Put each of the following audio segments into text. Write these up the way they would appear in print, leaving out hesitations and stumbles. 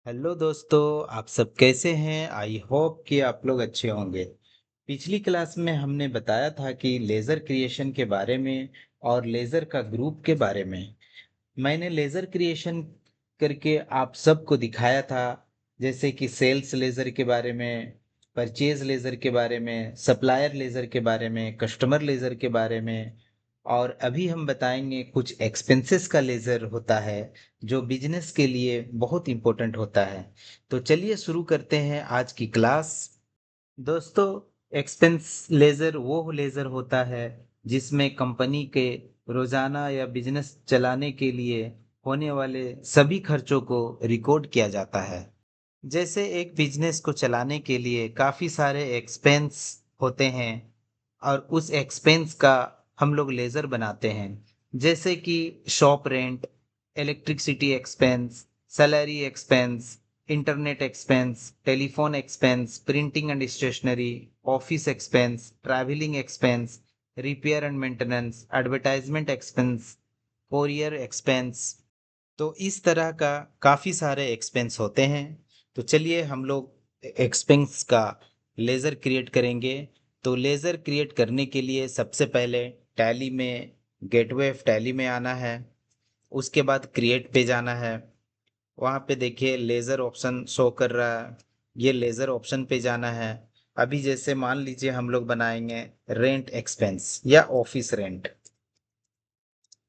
Hello दोस्तों, आप सब कैसे हैं? आई होप कि आप लोग अच्छे होंगे। पिछली क्लास में हमने बताया था कि लेज़र क्रिएशन के बारे में और लेज़र का ग्रुप के बारे में। मैंने लेज़र क्रिएशन करके आप सबको दिखाया था, जैसे कि सेल्स लेज़र के बारे में, परचेज लेज़र के बारे में, सप्लायर लेज़र के बारे में, कस्टमर लेज़र के बारे में। और अभी हम बताएंगे कुछ एक्सपेंसेस का लेज़र होता है जो बिजनेस के लिए बहुत इंपॉर्टेंट होता है। तो चलिए शुरू करते हैं आज की क्लास। दोस्तों, एक्सपेंस लेज़र वो लेज़र होता है जिसमें कंपनी के रोजाना या बिजनेस चलाने के लिए होने वाले सभी खर्चों को रिकॉर्ड किया जाता है। जैसे एक बिजनेस को चलाने के लिए काफ़ी सारे एक्सपेंस होते हैं और उस एक्सपेंस का हम लोग लेज़र बनाते हैं। जैसे कि shop rent, electricity expense, salary expense, internet expense, telephone expense, printing and stationery, office expense, travelling expense, repair and maintenance, advertisement expense, courier expense. तो इस तरह का काफ़ी सारे एक्सपेंस होते हैं। तो चलिए हम लोग एक्सपेंस का लेज़र क्रिएट करेंगे। तो लेज़र क्रिएट करने के लिए सबसे पहले टैली में, गेटवे ऑफ टैली में आना है। उसके बाद क्रिएट पे जाना है। वहाँ पे देखिए लेज़र ऑप्शन शो कर रहा है, ये लेज़र ऑप्शन पे जाना है। अभी जैसे मान लीजिए हम लोग बनाएंगे रेंट एक्सपेंस या office rent.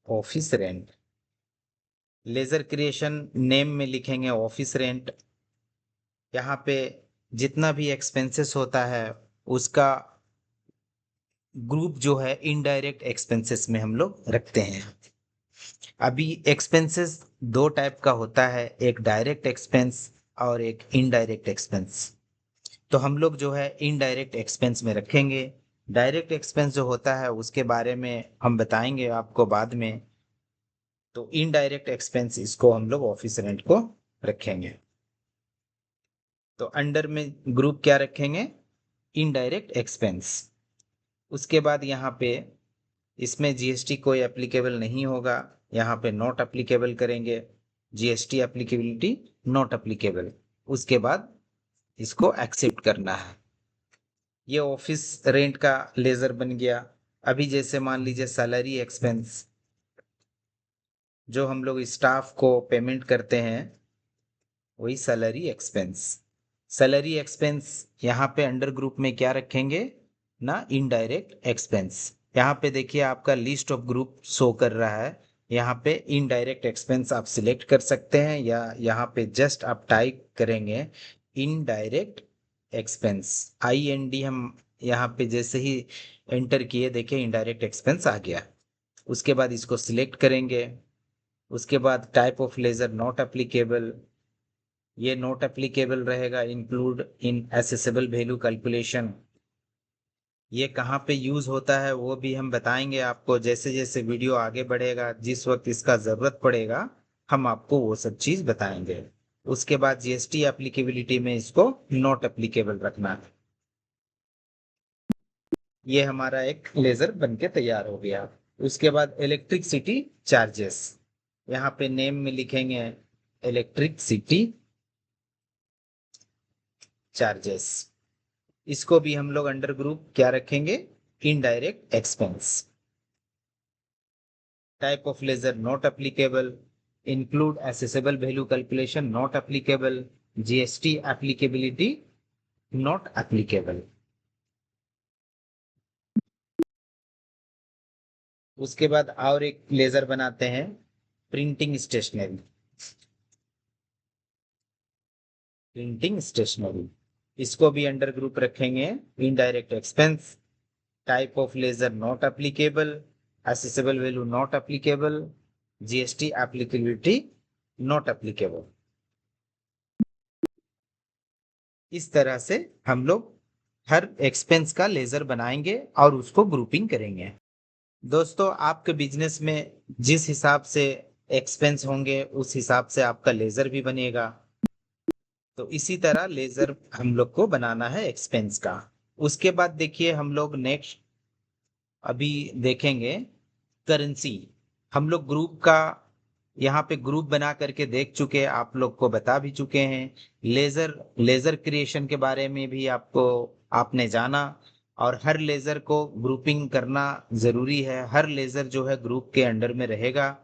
Office rent laser creation name में लिखेंगे ऑफिस रेंट। यहाँ पे जितना भी एक्सपेंसेस होता है उसका ग्रुप जो है इनडायरेक्ट एक्सपेंसेस में हम लोग रखते हैं। अभी एक्सपेंसेस दो टाइप का होता है, एक डायरेक्ट एक्सपेंस और एक इनडायरेक्ट एक्सपेंस। तो हम लोग जो है इनडायरेक्ट एक्सपेंस में रखेंगे। डायरेक्ट एक्सपेंस जो होता है उसके बारे में हम बताएंगे आपको बाद में। तो इनडायरेक्ट एक्सपेंस इसको हम लोग ऑफिस रेंट को रखेंगे। तो अंडर में ग्रुप क्या रखेंगे? Indirect expense. उसके बाद यहाँ पे इसमें जीएसटी कोई एप्लीकेबल नहीं होगा, यहाँ पे नॉट एप्लीकेबल करेंगे। GST applicability not applicable. उसके बाद इसको एक्सेप्ट करना है। ये ऑफिस रेंट का लेजर बन गया। अभी जैसे मान लीजिए सैलरी एक्सपेंस, जो हम लोग स्टाफ को पेमेंट करते हैं, वही सैलरी एक्सपेंस। सैलरी एक्सपेंस यहाँ पे अंडर ग्रुप में क्या रखेंगे ना? Indirect expense. यहाँ पे देखिए आपका लिस्ट ऑफ ग्रुप शो कर रहा है। यहाँ पे इनडायरेक्ट एक्सपेंस आप सिलेक्ट कर सकते हैं या यहाँ पे जस्ट आप टाइप करेंगे इनडायरेक्ट एक्सपेंस। IND हम यहाँ पे जैसे ही एंटर किए, देखिए इनडायरेक्ट एक्सपेंस आ गया। उसके बाद इसको सिलेक्ट करेंगे। उसके बाद type of ledger not applicable, ये नॉट एप्लीकेबल रहेगा। Include in assessable value calculation, ये कहाँ पे यूज होता है वो भी हम बताएंगे आपको। जैसे जैसे वीडियो आगे बढ़ेगा, जिस वक्त इसका जरूरत पड़ेगा, हम आपको वो सब चीज बताएंगे। उसके बाद जीएसटी एप्लीकेबिलिटी में इसको नॉट एप्लीकेबल रखना है। ये हमारा एक लेजर बन के तैयार हो गया। उसके बाद इलेक्ट्रिसिटी चार्जेस, यहाँ पे नेम में लिखेंगे इलेक्ट्रिसिटी चार्जेस। इसको भी हम लोग अंडर ग्रुप क्या रखेंगे? Indirect expense. Type of ledger not applicable, include assessable value calculation not applicable, GST applicability not applicable. उसके बाद और एक लेजर बनाते हैं प्रिंटिंग स्टेशनरी। प्रिंटिंग स्टेशनरी, इसको भी अंडर ग्रुप रखेंगे indirect expense. Type of ledger not applicable, accessible value not applicable, GST applicability not applicable. इस तरह से हम लोग हर एक्सपेंस का लेजर बनाएंगे और उसको ग्रुपिंग करेंगे। दोस्तों, आपके बिजनेस में जिस हिसाब से एक्सपेंस होंगे उस हिसाब से आपका लेजर भी बनेगा। तो इसी तरह लेजर हम लोग को बनाना है एक्सपेंस का। उसके बाद देखिए हम लोग नेक्स्ट अभी देखेंगे करेंसी। हम लोग ग्रुप का यहाँ पे ग्रुप बना करके देख चुके, आप लोग को बता भी चुके हैं। लेजर लेजर क्रिएशन के बारे में भी आपने जाना। और हर लेजर को ग्रुपिंग करना जरूरी है, हर लेजर जो है ग्रुप के अंडर में रहेगा।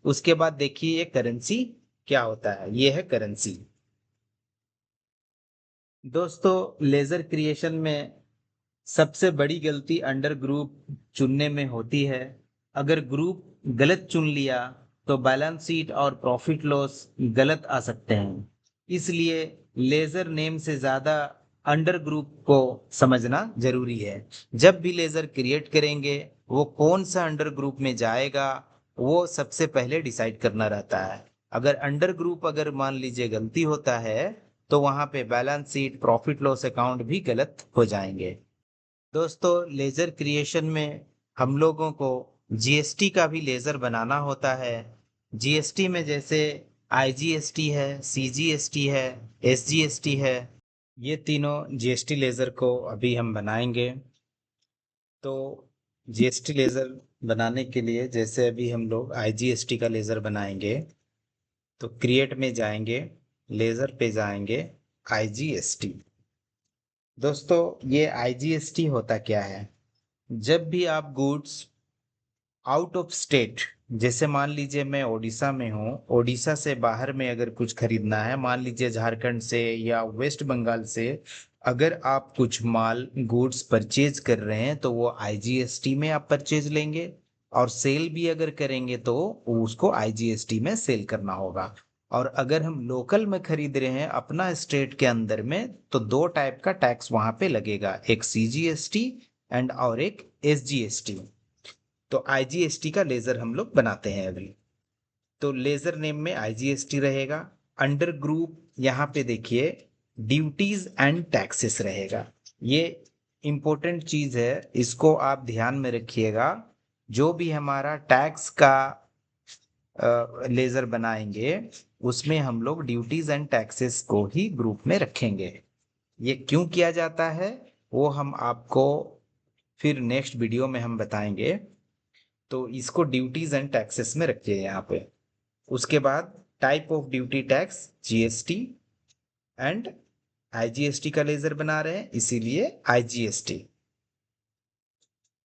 उसके बाद देखिए ये करेंसी क्या होता है, ये है करेंसी। दोस्तों लेजर क्रिएशन में सबसे बड़ी गलती अंडर ग्रुप चुनने में होती है। अगर ग्रुप गलत चुन लिया तो बैलेंस शीट और प्रॉफिट लॉस गलत आ सकते हैं। इसलिए लेजर नेम से ज्यादा अंडर ग्रुप को समझना जरूरी है। जब भी लेजर क्रिएट करेंगे वो कौन सा अंडर ग्रुप में जाएगा, वो सबसे पहले डिसाइड करना रहता है। अगर अंडर ग्रुप अगर मान लीजिए गलती होता है तो वहां पे balance sheet profit loss account भी गलत हो जाएंगे। दोस्तों लेजर क्रिएशन में हम लोगों को जीएसटी का भी लेजर बनाना होता है। जीएसटी में जैसे आईजीएसटी है, सीजीएसटी है, एसजीएसटी है। ये तीनों जीएसटी लेजर को अभी हम बनाएंगे। तो जीएसटी लेजर बनाने के लिए जैसे अभी हम लोग आईजीएसटी का लेजर बनाएंगे, तो क्रिएट में जाएंगे, लेजर पे जाएंगे, आईजीएसटी। दोस्तों ये आईजीएसटी होता क्या है? जब भी आप गुड्स आउट ऑफ स्टेट, जैसे मान लीजिए मैं उड़ीसा में हूँ, उड़ीसा से बाहर में अगर कुछ खरीदना है, मान लीजिए झारखंड से या वेस्ट बंगाल से, अगर आप कुछ माल गुड्स परचेज कर रहे हैं तो वो आईजीएसटी में आप परचेज लेंगे। और सेल भी अगर करेंगे तो उसको आईजीएसटी में सेल करना होगा। और अगर हम लोकल में खरीद रहे हैं अपना स्टेट के अंदर में, तो दो टाइप का टैक्स वहां पे लगेगा, एक सीजीएसटी एंड और एक एसजीएसटी। तो आईजीएसटी का लेजर हम लोग बनाते हैं अभी। तो लेजर नेम में आईजीएसटी रहेगा। अंडर ग्रुप यहाँ पे देखिए ड्यूटीज एंड टैक्सेस रहेगा। ये इंपॉर्टेंट चीज है, इसको आप ध्यान में रखिएगा। जो भी हमारा टैक्स का लेजर बनाएंगे उसमें हम लोग ड्यूटीज एंड टैक्सेस को ही ग्रुप में रखेंगे। ये क्यों किया जाता है वो हम आपको फिर नेक्स्ट वीडियो में हम बताएंगे। तो इसको ड्यूटीज एंड टैक्सेस में रखिए यहाँ पे। उसके बाद type of duty tax GST and IGST का लेजर बना रहे हैं, इसीलिए आईजीएसटी।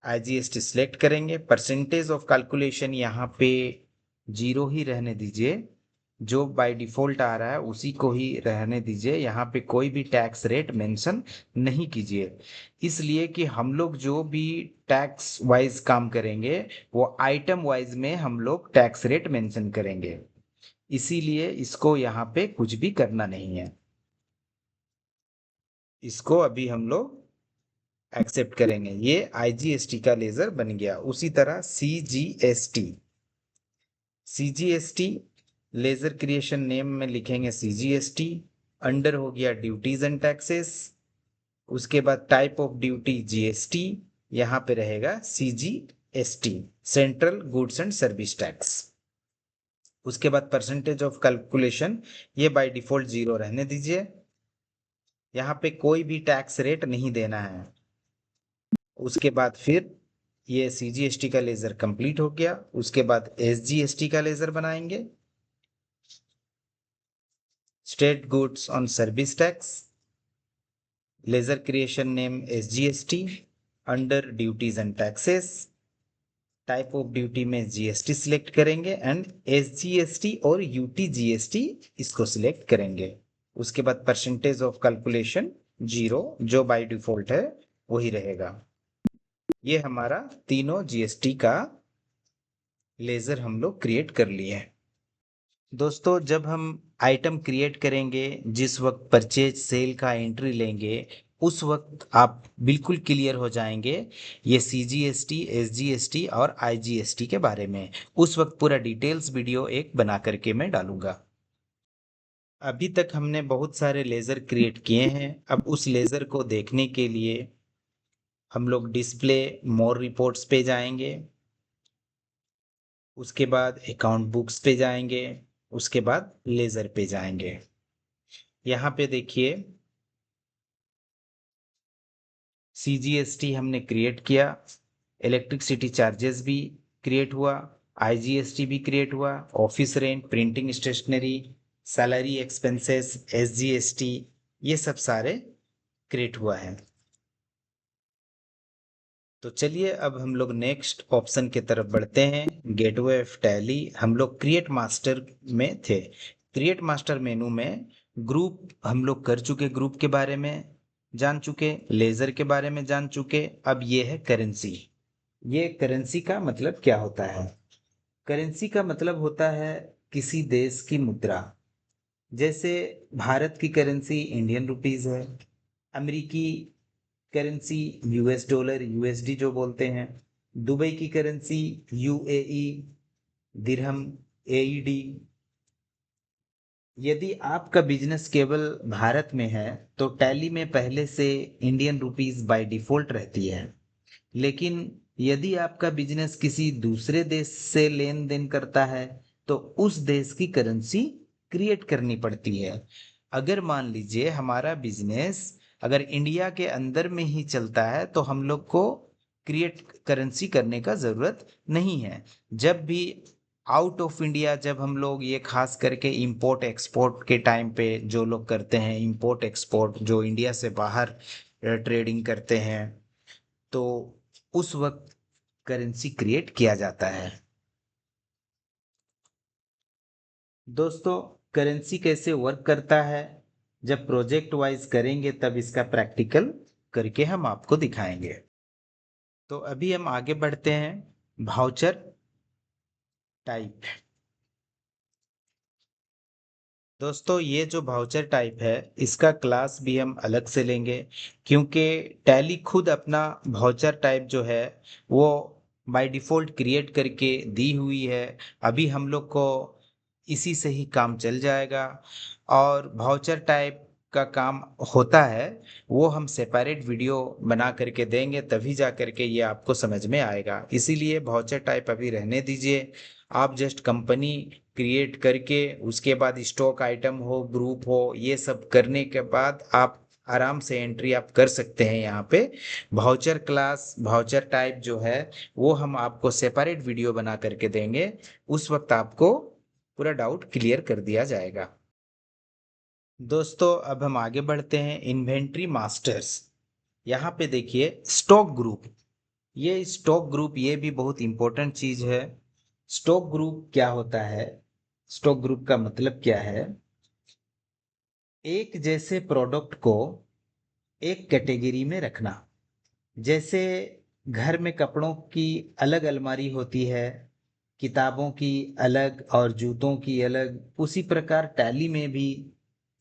आईजीएसटी सिलेक्ट करेंगे, परसेंटेज ऑफ कैलकुलेशन यहाँ पे जीरो ही रहने दीजिए, जो बाय डिफॉल्ट आ रहा है उसी को ही रहने दीजिए। यहाँ पे कोई भी टैक्स रेट मेंशन नहीं कीजिए, इसलिए कि हम लोग जो भी टैक्स वाइज काम करेंगे वो आइटम वाइज में हम लोग टैक्स रेट मेंशन करेंगे। इसीलिए इसको यहाँ पे कुछ भी करना नहीं है, इसको अभी हम लोग एक्सेप्ट करेंगे। ये आईजीएसटी का लेजर बन गया। उसी तरह CGST, CGST laser creation name में लिखेंगे सीजीएसटी। अंडर हो गया ड्यूटीज एंड टैक्सेस। उसके बाद टाइप ऑफ ड्यूटी जीएसटी, यहाँ पे रहेगा CGST, central goods and service tax. उसके बाद परसेंटेज ऑफ कैलकुलेशन, ये बाय डिफॉल्ट जीरो रहने दीजिए। यहाँ पे कोई भी टैक्स रेट नहीं देना है। उसके बाद फिर ये सीजीएसटी का लेजर कंप्लीट हो गया। उसके बाद एसजीएसटी का लेजर बनाएंगे, state goods on service tax. Laser creation name SGST, under duties and taxes, type of duty में जीएसटी सिलेक्ट करेंगे एंड एसजीएसटी और यूटीजीएसटी इसको सिलेक्ट करेंगे। उसके बाद परसेंटेज ऑफ कैलकुलेशन जीरो, जो बाय डिफॉल्ट है वही रहेगा। ये हमारा तीनों जीएसटी का लेजर हम लोग क्रिएट कर लिए हैं। दोस्तों जब हम आइटम क्रिएट करेंगे, जिस वक्त परचेज सेल का एंट्री लेंगे, उस वक्त आप बिल्कुल क्लियर हो जाएंगे ये सीजीएसटी, एसजीएसटी और आईजीएसटी के बारे में। उस वक्त पूरा डिटेल्स वीडियो एक बना करके मैं डालूंगा। अभी तक हमने बहुत सारे लेजर क्रिएट किए हैं। अब उस लेजर को देखने के लिए हम लोग डिस्प्ले मोर रिपोर्ट्स पे जाएंगे। उसके बाद अकाउंट बुक्स पे जाएंगे। उसके बाद लेजर पे जाएंगे। यहाँ पे देखिए सीजीएसटी हमने क्रिएट किया, इलेक्ट्रिसिटी चार्जेस भी क्रिएट हुआ, आईजीएसटी भी क्रिएट हुआ, office rent, printing stationery, salary expenses, SGST, ये सब सारे क्रिएट हुआ है। तो चलिए अब हम लोग नेक्स्ट ऑप्शन की तरफ बढ़ते हैं। गेटवे ऑफ टैली, हम लोग क्रिएट मास्टर में थे। क्रिएट मास्टर मेनू में ग्रुप हम लोग कर चुके, ग्रुप के बारे में जान चुके, लेजर के बारे में जान चुके। अब ये है करेंसी। ये करेंसी का मतलब क्या होता है? करेंसी का मतलब होता है किसी देश की मुद्रा। जैसे भारत की करेंसी इंडियन रुपीज है, अमेरिकी करेंसी यूएस डॉलर, यूएसडी जो बोलते हैं, दुबई की करेंसी यूएई दिरहम, एईडी। यदि आपका बिजनेस केवल भारत में है तो टैली में पहले से इंडियन रुपीस बाय डिफॉल्ट रहती है। लेकिन यदि आपका बिजनेस किसी दूसरे देश से लेन देन करता है तो उस देश की करेंसी क्रिएट करनी पड़ती है। अगर मान लीजिए हमारा बिजनेस अगर इंडिया के अंदर में ही चलता है तो हम लोग को क्रिएट करेंसी करने का जरूरत नहीं है। जब भी आउट ऑफ इंडिया, जब हम लोग ये खास करके इंपोर्ट एक्सपोर्ट के टाइम पे जो लोग करते हैं, इंपोर्ट एक्सपोर्ट जो इंडिया से बाहर ट्रेडिंग करते हैं, तो उस वक्त करेंसी क्रिएट किया जाता है। दोस्तों, करेंसी कैसे वर्क करता है, जब प्रोजेक्ट वाइज करेंगे तब इसका प्रैक्टिकल करके हम आपको दिखाएंगे। तो अभी हम आगे बढ़ते हैं। Voucher type. दोस्तों, ये जो भाउचर टाइप है इसका क्लास भी हम अलग से लेंगे, क्योंकि टैली खुद अपना भाउचर टाइप जो है वो बाय डिफॉल्ट क्रिएट करके दी हुई है। अभी हम लोग को इसी से ही काम चल जाएगा। और भाउचर टाइप का काम होता है वो हम सेपरेट वीडियो बना करके देंगे, तभी जा करके ये आपको समझ में आएगा। इसीलिए भाउचर टाइप अभी रहने दीजिए। आप जस्ट कंपनी क्रिएट करके उसके बाद स्टॉक आइटम हो, ग्रुप हो, ये सब करने के बाद आप आराम से एंट्री आप कर सकते हैं यहाँ पे। भाउचर क्लास, भाउचर टाइप जो है वो हम आपको सेपरेट वीडियो बना करके देंगे। उस वक्त आपको पूरा डाउट क्लियर कर दिया जाएगा। दोस्तों, अब हम आगे बढ़ते हैं। Inventory masters. यहाँ पे देखिए स्टॉक ग्रुप। ये स्टॉक ग्रुप ये भी बहुत इंपॉर्टेंट चीज है। स्टॉक ग्रुप क्या होता है? स्टॉक ग्रुप का मतलब क्या है? एक जैसे प्रोडक्ट को एक कैटेगरी में रखना। जैसे घर में कपड़ों की अलग अलमारी होती है, किताबों की अलग और जूतों की अलग, उसी प्रकार टैली में भी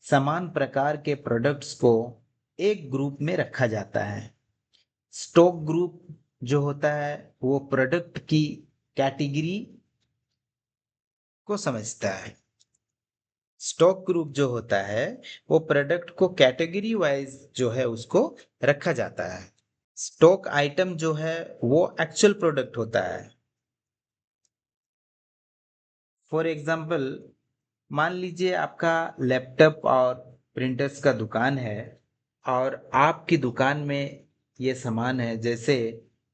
समान प्रकार के प्रोडक्ट्स को एक ग्रुप में रखा जाता है। स्टॉक ग्रुप जो होता है वो प्रोडक्ट की कैटेगरी को समझता है। स्टॉक ग्रुप जो होता है वो प्रोडक्ट को कैटेगरी वाइज जो है उसको रखा जाता है। स्टॉक आइटम जो है वो एक्चुअल प्रोडक्ट होता है। फॉर एग्जाम्पल, मान लीजिए आपका लैपटॉप और प्रिंटर्स का दुकान है और आपकी दुकान में ये सामान है, जैसे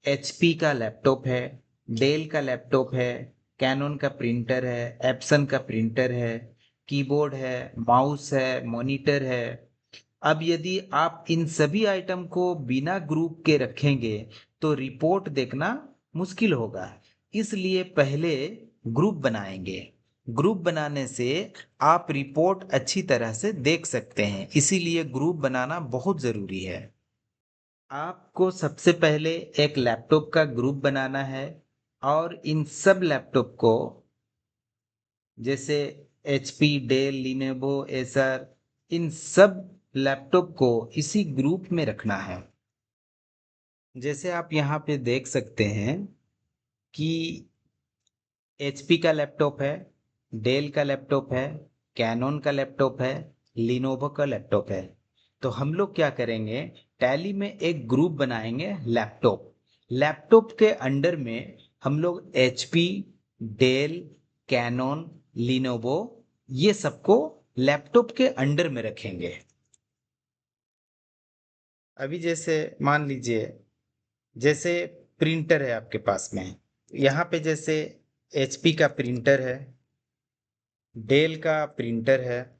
एचपी का लैपटॉप है, डेल का लैपटॉप है, कैनन का प्रिंटर है, एप्सन का प्रिंटर है, कीबोर्ड है, माउस है, मॉनिटर है। अब यदि आप इन सभी आइटम को बिना ग्रुप के रखेंगे तो रिपोर्ट देखना मुश्किल होगा। इसलिए पहले ग्रुप बनाएंगे। ग्रुप बनाने से आप रिपोर्ट अच्छी तरह से देख सकते हैं, इसीलिए ग्रुप बनाना बहुत जरूरी है। आपको सबसे पहले एक लैपटॉप का ग्रुप बनाना है और इन सब लैपटॉप को, जैसे एचपी, डेल, लिनोवो, एसर, इन सब लैपटॉप को इसी ग्रुप में रखना है। जैसे आप यहाँ पे देख सकते हैं कि एचपी का लैपटॉप है, डेल का लैपटॉप है, कैनन का लैपटॉप है, लिनोवो का लैपटॉप है। तो हम लोग क्या करेंगे, टैली में एक ग्रुप बनाएंगे लैपटॉप। लैपटॉप के अंडर में हम लोग एचपी, डेल, कैनन, लिनोवो, ये सबको लैपटॉप के अंडर में रखेंगे। अभी जैसे मान लीजिए, जैसे प्रिंटर है आपके पास में, यहाँ पे जैसे एचपी का प्रिंटर है, डेल का प्रिंटर है,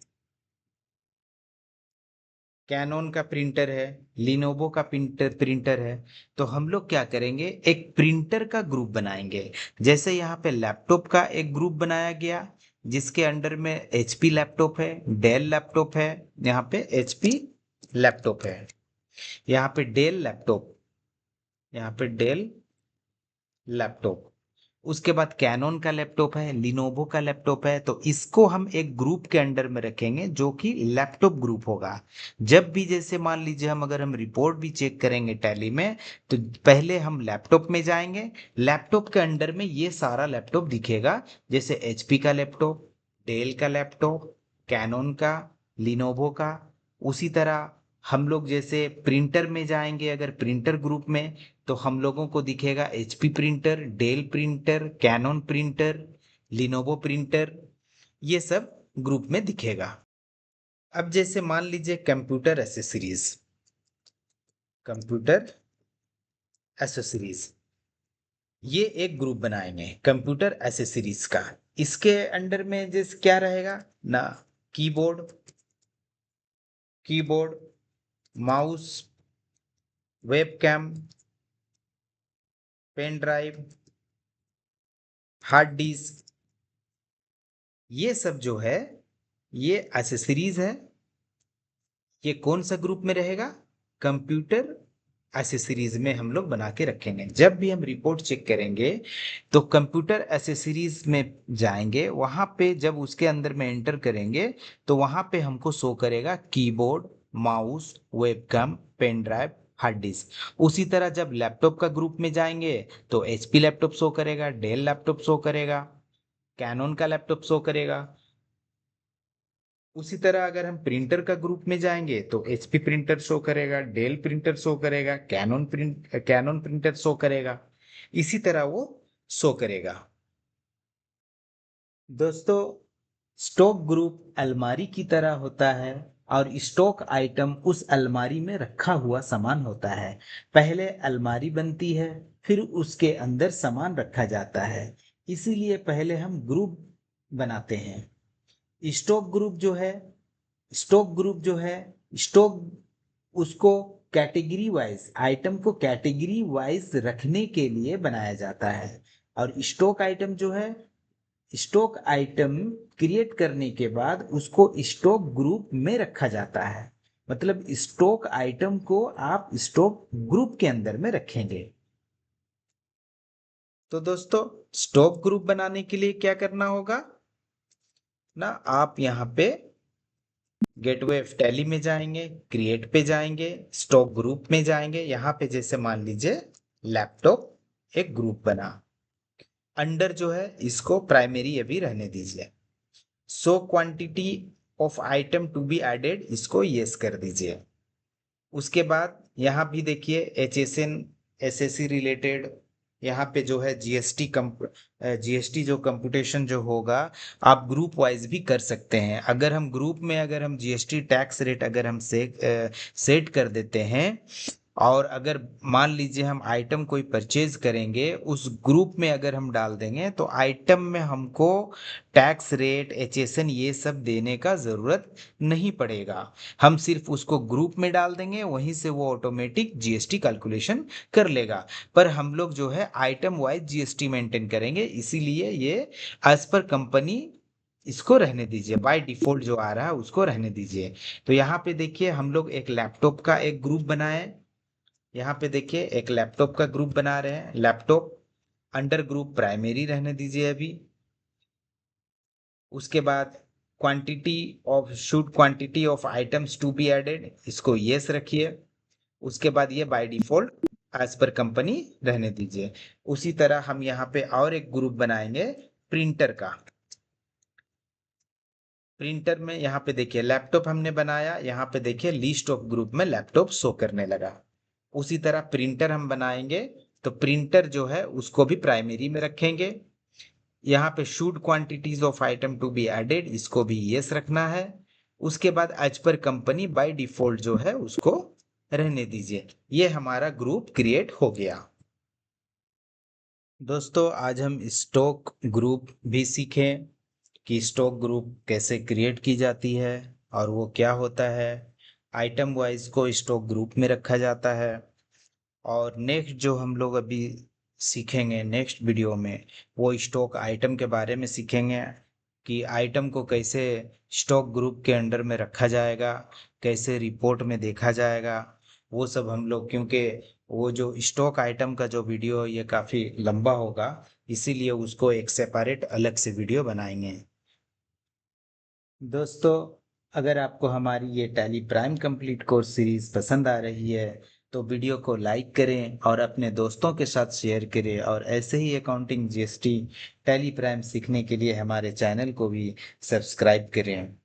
कैनन का प्रिंटर है, लिनोवो का प्रिंटर है। तो हम लोग क्या करेंगे, एक प्रिंटर का ग्रुप बनाएंगे। जैसे यहाँ पे लैपटॉप का एक ग्रुप बनाया गया, जिसके अंडर में एचपी लैपटॉप है, डेल लैपटॉप है, यहाँ पे एचपी लैपटॉप है, यहाँ पे डेल लैपटॉप, यहाँ पे डेल लैपटॉप। उसके बाद कैनन का लैपटॉप है, लिनोवो का लैपटॉप है। तो इसको हम एक ग्रुप के अंडर में रखेंगे जो कि लैपटॉप ग्रुप होगा। जब भी जैसे मान लीजिए हम अगर हम रिपोर्ट भी चेक करेंगे टैली में, तो पहले हम लैपटॉप में जाएंगे। लैपटॉप के अंडर में ये सारा लैपटॉप दिखेगा, जैसे एचपी का लैपटॉप, डेल का लैपटॉप, कैनन का, लिनोवो का। उसी तरह हम लोग जैसे प्रिंटर में जाएंगे, अगर प्रिंटर ग्रुप में, तो हम लोगों को दिखेगा HP printer, Dell printer, Canon printer, Lenovo printer, ये सब ग्रुप में दिखेगा। अब जैसे मान लीजिए कंप्यूटर एसेसरीज, कंप्यूटर एसेसरीज, ये एक ग्रुप बनाएंगे कंप्यूटर एसेसरीज का। इसके अंडर में जैसे क्या रहेगा ना, keyboard, keyboard, mouse, webcam, pen drive, hard disk, ये सब जो है ये एसेसरीज है। ये कौन सा ग्रुप में रहेगा, कंप्यूटर एसेसरीज में हम लोग बना के रखेंगे। जब भी हम रिपोर्ट चेक करेंगे तो कंप्यूटर एसेसरीज में जाएंगे, वहां पे जब उसके अंदर में एंटर करेंगे तो वहां पे हमको शो करेगा keyboard, mouse, webcam, pen drive, hard disk. उसी तरह जब लैपटॉप का ग्रुप में जाएंगे तो एचपी लैपटॉप शो करेगा, डेल लैपटॉप शो करेगा, कैनन का लैपटॉप शो करेगा। उसी तरह अगर हम प्रिंटर का ग्रुप में जाएंगे तो एचपी प्रिंटर शो करेगा, डेल प्रिंटर शो करेगा, कैनन प्रिंटर शो करेगा। इसी तरह वो शो करेगा। दोस्तों, स्टॉक ग्रुप अलमारी की तरह होता है, और स्टॉक आइटम उस अलमारी में रखा हुआ सामान होता है। पहले अलमारी बनती है, फिर उसके अंदर सामान रखा जाता है। इसीलिए पहले हम ग्रुप बनाते हैं। स्टॉक ग्रुप जो है, स्टॉक ग्रुप जो है, स्टॉक उसको कैटेगरी वाइज, आइटम को कैटेगरी वाइज रखने के लिए बनाया जाता है। और स्टॉक आइटम जो है, स्टॉक आइटम क्रिएट करने के बाद उसको स्टॉक ग्रुप में रखा जाता है। मतलब स्टॉक आइटम को आप स्टॉक ग्रुप के अंदर में रखेंगे। तो दोस्तों, स्टॉक ग्रुप बनाने के लिए क्या करना होगा ना, आप यहाँ पे गेटवे ऑफ टैली में जाएंगे, क्रिएट पे जाएंगे, स्टॉक ग्रुप में जाएंगे। यहाँ पे जैसे मान लीजिए लैपटॉप एक ग्रुप बना, अंडर जो है इसको प्राइमरी अभी रहने दीजिए। So quantity of item to be added, इसको यस कर दीजिए। उसके बाद यहाँ भी देखिए H S N, S S C related, यहाँ पे जो है जीएसटी जीएसटी जो कंप्यूटेशन जो होगा, आप ग्रुप वाइज भी कर सकते हैं। अगर हम ग्रुप में अगर हम जीएसटी टैक्स रेट अगर हम सेट कर देते हैं, और अगर मान लीजिए हम आइटम कोई परचेज करेंगे, उस ग्रुप में अगर हम डाल देंगे तो आइटम में हमको टैक्स रेट, एचएसएन, ये सब देने का ज़रूरत नहीं पड़ेगा। हम सिर्फ उसको ग्रुप में डाल देंगे, वहीं से वो ऑटोमेटिक जीएसटी कैलकुलेशन कर लेगा। पर हम लोग जो है आइटम वाइज जीएसटी मेंटेन करेंगे, इसीलिए ये एज पर कंपनी इसको रहने दीजिए, बाय डिफॉल्ट जो आ रहा है उसको रहने दीजिए। तो यहाँ पे देखिए हम लोग एक लैपटॉप का एक ग्रुप बनाए, यहाँ पे देखिए एक लैपटॉप का ग्रुप बना रहे हैं, लैपटॉप अंडर ग्रुप प्राइमरी रहने दीजिए अभी। उसके बाद quantity of items to be added, इसको यस रखिए। उसके बाद ये by default as per company रहने दीजिए। उसी तरह हम यहाँ पे और एक ग्रुप बनाएंगे प्रिंटर का। प्रिंटर में यहाँ पे देखिए लैपटॉप हमने बनाया, यहाँ पे देखिए लिस्ट ऑफ ग्रुप में लैपटॉप शो करने लगा। उसी तरह प्रिंटर हम बनाएंगे, तो प्रिंटर जो है उसको भी प्राइमरी में रखेंगे। यहाँ पे should quantities of item to be added, इसको भी यस रखना है। उसके बाद as per company by default जो है उसको रहने दीजिए। ये हमारा ग्रुप क्रिएट हो गया। दोस्तों आज हम स्टॉक ग्रुप भी सीखें कि स्टॉक ग्रुप कैसे क्रिएट की जाती है और वो क्या होता है। आइटम वाइज को स्टॉक ग्रुप में रखा जाता है। और नेक्स्ट जो हम लोग अभी सीखेंगे नेक्स्ट वीडियो में, वो स्टॉक आइटम के बारे में सीखेंगे कि आइटम को कैसे स्टॉक ग्रुप के अंडर में रखा जाएगा, कैसे रिपोर्ट में देखा जाएगा। वो सब हम लोग, क्योंकि वो जो स्टॉक आइटम का जो वीडियो है, ये काफ़ी लंबा होगा, इसीलिए उसको एक सेपरेट अलग से वीडियो बनाएंगे। दोस्तों, अगर आपको हमारी ये tally prime complete course series पसंद आ रही है तो वीडियो को लाइक करें और अपने दोस्तों के साथ शेयर करें, और ऐसे ही अकाउंटिंग जीएसटी टैली प्राइम सीखने के लिए हमारे चैनल को भी सब्सक्राइब करें।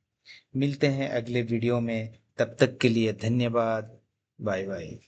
मिलते हैं अगले वीडियो में, तब तक के लिए धन्यवाद। Bye bye.